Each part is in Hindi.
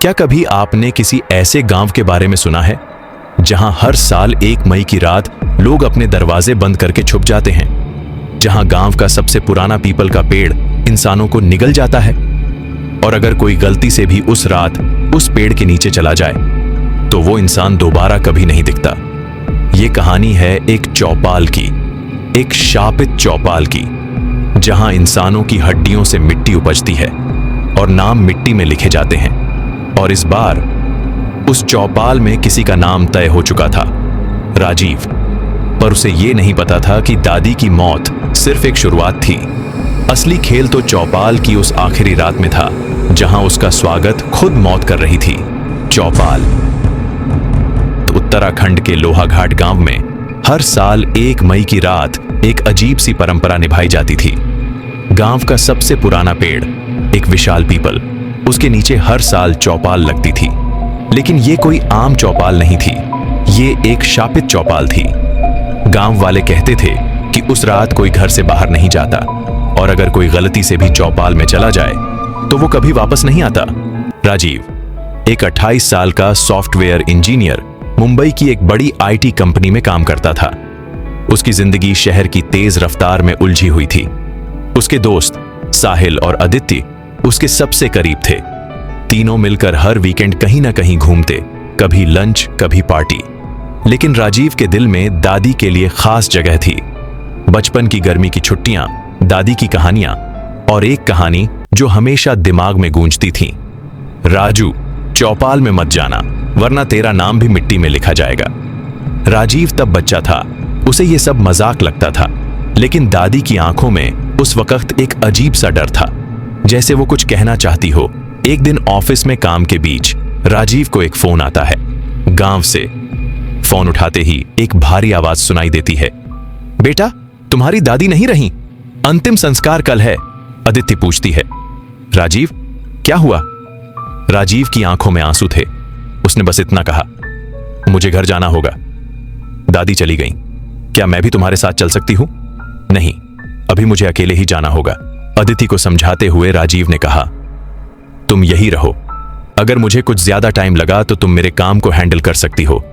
क्या कभी आपने किसी ऐसे गांव के बारे में सुना है जहां हर साल 1 मई की रात लोग अपने दरवाजे बंद करके छुप जाते हैं, जहां गांव का सबसे पुराना पीपल का पेड़ इंसानों को निगल जाता है और अगर कोई गलती से भी उस रात उस पेड़ के नीचे चला जाए तो वो इंसान दोबारा कभी नहीं दिखता। ये कहानी है एक चौपाल की, एक शापित चौपाल की, जहां इंसानों की हड्डियों से मिट्टी उपजती है और नाम मिट्टी में लिखे जाते हैं। और इस बार उस चौपाल में किसी का नाम तय हो चुका था, राजीव। पर उसे ये नहीं पता था कि दादी की मौत सिर्फ एक शुरुआत थी। असली खेल तो चौपाल की उस आखिरी रात में था जहां उसका स्वागत खुद मौत कर रही थी। चौपाल तो उत्तराखंड के लोहाघाट गांव में हर साल 1 मई की रात एक अजीब सी परंपरा निभाई जाती थी। गांव का सबसे पुराना पेड़, एक विशाल पीपल, उसके नीचे हर साल चौपाल लगती थी। लेकिन ये कोई आम चौपाल नहीं थी, ये एक शापित चौपाल थी। गांव वाले कहते थे कि उस रात कोई घर से बाहर नहीं जाता और अगर कोई गलती से भी चौपाल में चला जाए तो वो कभी वापस नहीं आता। राजीव, एक 28 साल का सॉफ्टवेयर इंजीनियर, मुंबई की एक बड़ी आईटी कंपनी में काम करता था। उसकी जिंदगी शहर की तेज रफ्तार में उलझी हुई थी। उसके दोस्त साहिल और आदित्य उसके सबसे करीब थे। तीनों मिलकर हर वीकेंड कहीं ना कहीं घूमते, कभी लंच, कभी पार्टी। लेकिन राजीव के दिल में दादी के लिए खास जगह थी। बचपन की गर्मी की छुट्टियां, दादी की कहानियां और एक कहानी जो हमेशा दिमाग में गूंजती थी, राजू, चौपाल में मत जाना वरना तेरा नाम भी मिट्टी में लिखा जाएगा। राजीव तब बच्चा था, उसे ये सब मजाक लगता था, लेकिन दादी की आंखों में उस वक्त एक अजीब सा डर था, जैसे वो कुछ कहना चाहती हो। एक दिन ऑफिस में काम के बीच राजीव को एक फोन आता है गांव से। फोन उठाते ही एक भारी आवाज सुनाई देती है, बेटा तुम्हारी दादी नहीं रही, अंतिम संस्कार कल है। आदित्य पूछती है, राजीव क्या हुआ? राजीव की आंखों में आंसू थे। उसने बस इतना कहा, मुझे घर जाना होगा, दादी चली गई। क्या मैं भी तुम्हारे साथ चल सकती हूं? नहीं, अभी मुझे अकेले ही जाना होगा। आदित्य को समझाते हुए राजीव ने कहा, तुम यही रहो, अगर मुझे कुछ ज्यादा टाइम लगा तो तुम मेरे काम को हैंडल कर सकती हो,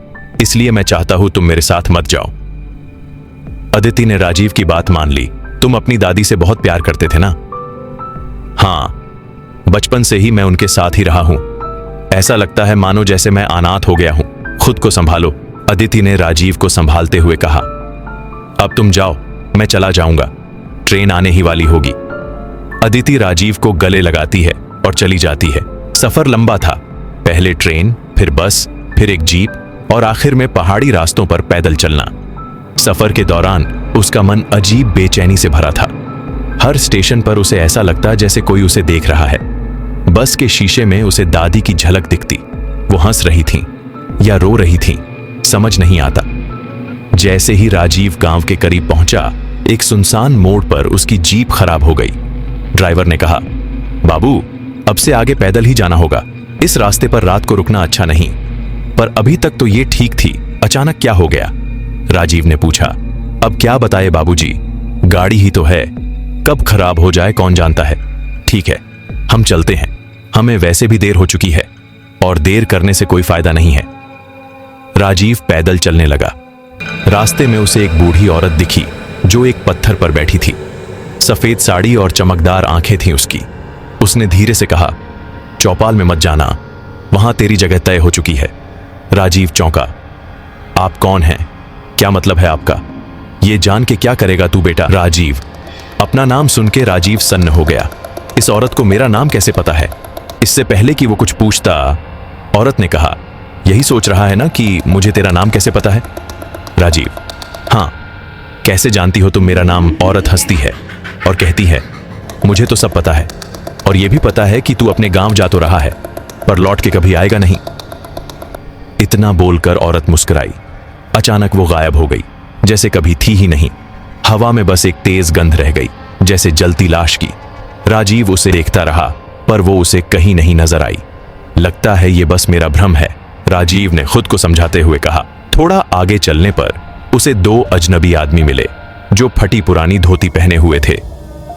इसलिए मैं चाहता हूं तुम मेरे साथ मत जाओ। आदित्य ने राजीव की बात मान ली। तुम अपनी दादी से बहुत प्यार करते थे ना? हाँ, बचपन से ही मैं उनके साथ ही रहा हूं। ऐसा लगता है मानो जैसे मैं अनाथ हो गया हूं। खुद को संभालो, आदित्य ने राजीव को संभालते हुए कहा। अब तुम जाओ, मैं चला जाऊंगा, ट्रेन आने ही वाली होगी। आदित्य राजीव को गले लगाती है और चली जाती है। सफर लंबा था, पहले ट्रेन, फिर बस, फिर एक जीप और आखिर में पहाड़ी रास्तों पर पैदल चलना। सफर के दौरान उसका मन अजीब बेचैनी से भरा था। हर स्टेशन पर उसे ऐसा लगता जैसे कोई उसे देख रहा है। बस के शीशे में उसे दादी की झलक दिखती। वो हंस रही थीं या रो रही थीं, समझ नहीं आता। जैसे ही राजीव गांव के करीब पहुंचा, एक सुनसान मोड़ पर उसकी जीप खराब हो गई। ड्राइवर ने कहा, बाबू अब से आगे पैदल ही जाना होगा, इस रास्ते पर रात को रुकना अच्छा नहीं। पर अभी तक तो ये ठीक थी, अचानक क्या हो गया? राजीव ने पूछा। अब क्या बताए बाबूजी, गाड़ी ही तो है, कब खराब हो जाए कौन जानता है। ठीक है, हम चलते हैं, हमें वैसे भी देर हो चुकी है और देर करने से कोई फायदा नहीं है। राजीव पैदल चलने लगा। रास्ते में उसे एक बूढ़ी औरत दिखी जो एक पत्थर पर बैठी थी। सफेद साड़ी और चमकदार आंखें थीं उसकी। उसने धीरे से कहा, चौपाल में मत जाना, वहां तेरी जगह तय हो चुकी है। राजीव चौंका। आप कौन हैं? क्या मतलब है आपका? ये जान के क्या करेगा तू बेटा? राजीव, अपना नाम सुन के राजीव सन्न हो गया। इस औरत को मेरा नाम कैसे पता है? इससे पहले कि वो कुछ पूछता, औरत ने कहा, यही सोच रहा है ना कि मुझे तेरा नाम कैसे पता है? राजीव, हाँ, कैसे जानती हो तुम मेरा नाम? औरत हंसती है और कहती है, मुझे तो सब पता है और यह भी पता है कि तू अपने गांव जा तो रहा है पर लौट के कभी आएगा नहीं। इतना बोलकर औरत मुस्कुराई। अचानक वो गायब हो गई, जैसे कभी थी ही नहीं। हवा में बस एक तेज गंध रह गई, जैसे जलती लाश की। राजीव उसे देखता रहा पर वो उसे कहीं नहीं नजर आई। लगता है ये बस मेरा भ्रम है, राजीव ने खुद को समझाते हुए कहा। थोड़ा आगे चलने पर उसे 2 अजनबी आदमी मिले जो फटी पुरानी धोती पहने हुए थे।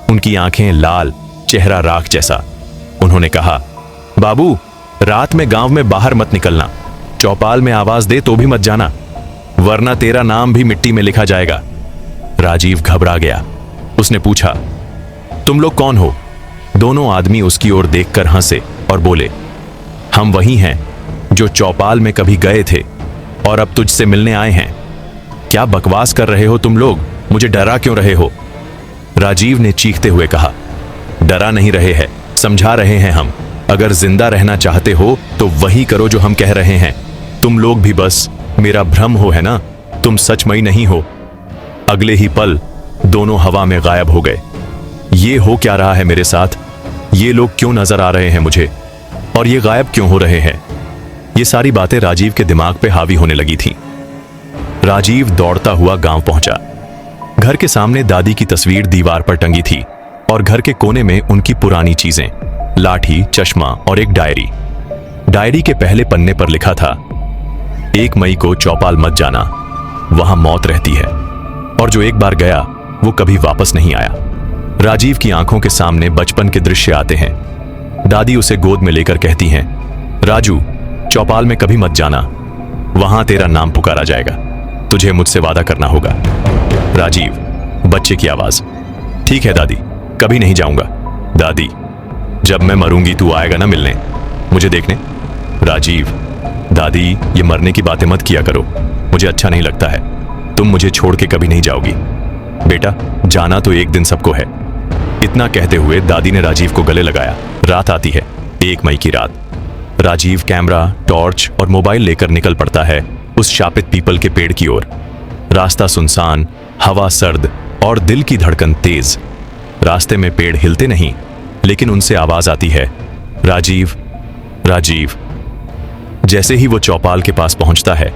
उनकी आंखें लाल, चेहरा राख जैसा। उन्होंने कहा, बाबू रात में गांव में बाहर मत निकलना। चौपाल में आवाज दे तो भी मत जाना, वरना तेरा नाम भी मिट्टी में लिखा जाएगा। राजीव घबरा गया। उसने पूछा, तुम लोग कौन हो? दोनों आदमी उसकी ओर देखकर हंसे और बोले, हम वही हैं जो चौपाल में कभी गए थे और अब तुझसे मिलने आए हैं। क्या बकवास कर रहे हो तुम लोग? मुझे डरा क्यों रहे हो? राजीव ने चीखते हुए कहा, डरा नहीं रहे हैं, समझा रहे हैं हम। अगर जिंदा रहना चाहते हो तो वही करो जो हम कह रहे हैं। तुम लोग भी बस मेरा भ्रम हो, है ना? तुम सचमई नहीं हो। अगले ही पल दोनों हवा में गायब हो गए। ये हो क्या रहा है मेरे साथ? ये लोग क्यों नजर आ रहे हैं मुझे, और ये गायब क्यों हो रहे हैं? ये सारी बातें राजीव के दिमाग पे हावी होने लगी थीं। राजीव दौड़ता हुआ गांव पहुंचा। घर के सामने दादी की तस्वीर दीवार पर टंगी थी और घर के कोने में उनकी पुरानी चीजें, लाठी, चश्मा और एक डायरी। डायरी के पहले पन्ने पर लिखा था, 1 मई को चौपाल मत जाना, वहां मौत रहती है, और जो एक बार गया वो कभी वापस नहीं आया। राजीव की आंखों के सामने बचपन के दृश्य आते हैं। दादी उसे गोद में लेकर कहती हैं, राजू, चौपाल में कभी मत जाना, वहां तेरा नाम पुकारा जाएगा, तुझे मुझसे वादा करना होगा। राजीव, बच्चे की आवाज, ठीक है दादी, कभी नहीं जाऊंगा। दादी, जब मैं मरूंगी तू आएगा ना मिलने, मुझे देखने? राजीव, दादी, ये मरने की बातें मत किया करो, मुझे अच्छा नहीं लगता है। तुम मुझे छोड़ के कभी नहीं जाओगी। बेटा, जाना तो एक दिन सबको है। इतना कहते हुए दादी ने राजीव को गले लगाया। रात आती है, 1 मई की रात। राजीव कैमरा, टॉर्च और मोबाइल लेकर निकल पड़ता है उस शापित पीपल के पेड़ की ओर। रास्ता सुनसान, हवा सर्द और दिल की धड़कन तेज। रास्ते में पेड़ हिलते नहीं, लेकिन उनसे आवाज आती है, राजीव, राजीव। जैसे ही वो चौपाल के पास पहुंचता है,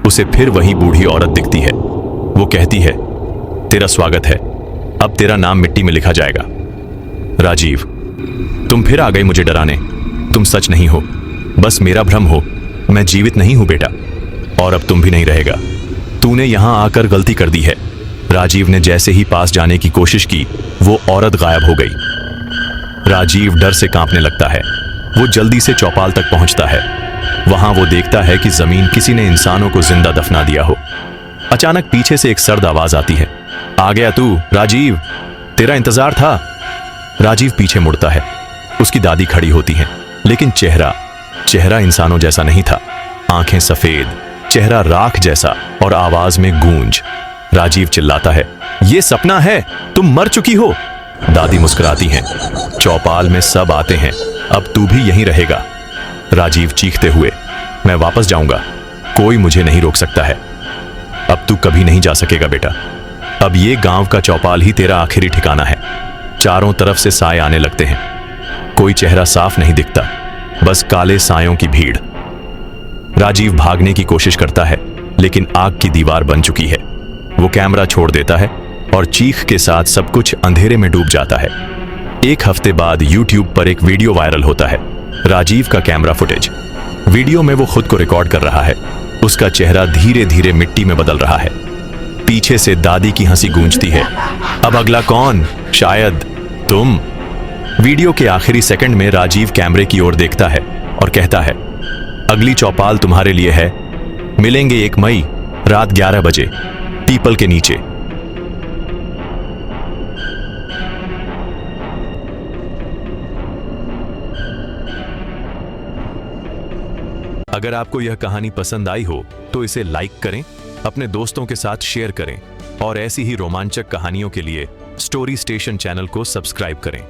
उसे फिर वही बूढ़ी औरत दिखती है। वो कहती है, तेरा स्वागत है, अब तेरा नाम मिट्टी में लिखा जाएगा। राजीव, तुम फिर आ गए मुझे डराने। तुम सच नहीं हो, बस मेरा भ्रम हो। मैं जीवित नहीं हूं बेटा, और अब तुम भी नहीं रहेगा। तूने यहां आकर गलती कर दी है। राजीव ने जैसे ही पास जाने की कोशिश की, वो औरत गायब हो गई। राजीव डर से कांपने लगता है। वो जल्दी से चौपाल तक पहुंचता है। वहां वो देखता है कि जमीन किसी ने इंसानों को जिंदा दफना दिया हो। अचानक पीछे से एक सर्द आवाज आती है, आ गया तू राजीव, तेरा इंतजार था। राजीव पीछे मुड़ता है। उसकी दादी खड़ी होती हैं, लेकिन चेहरा इंसानों जैसा नहीं था। आंखें सफेद, चेहरा राख जैसा और आवाज में गूंज। राजीव चिल्लाता है, ये सपना है, तुम मर चुकी हो। दादी मुस्कुराती हैं, चौपाल में सब आते हैं, अब तू भी यहीं रहेगा। राजीव चीखते हुए, मैं वापस जाऊंगा, कोई मुझे नहीं रोक सकता है। अब तू कभी नहीं जा सकेगा बेटा। अब ये गांव का चौपाल ही तेरा आखिरी ठिकाना है। चारों तरफ से साए आने लगते हैं। कोई चेहरा साफ नहीं दिखता, बस काले सायों की भीड़। राजीव भागने की कोशिश करता है, लेकिन आग की दीवार बन चुकी है। वो कैमरा छोड़ देता है और चीख के साथ सब कुछ अंधेरे में डूब जाता है। 1 हफ्ते बाद YouTube पर एक वीडियो वायरल होता है, राजीव का कैमरा फुटेज। वीडियो में वो खुद को रिकॉर्ड कर रहा है। उसका चेहरा धीरे धीरे मिट्टी में बदल रहा है। पीछे से दादी की हंसी गूंजती है, अब अगला कौन? शायद तुम। वीडियो के आखिरी सेकंड में राजीव कैमरे की ओर देखता है और कहता है, अगली चौपाल तुम्हारे लिए है, मिलेंगे 1 मई रात 11 बजे पीपल के नीचे। अगर आपको यह कहानी पसंद आई हो तो इसे लाइक करें, अपने दोस्तों के साथ शेयर करें और ऐसी ही रोमांचक कहानियों के लिए स्टोरी स्टेशन चैनल को सब्सक्राइब करें।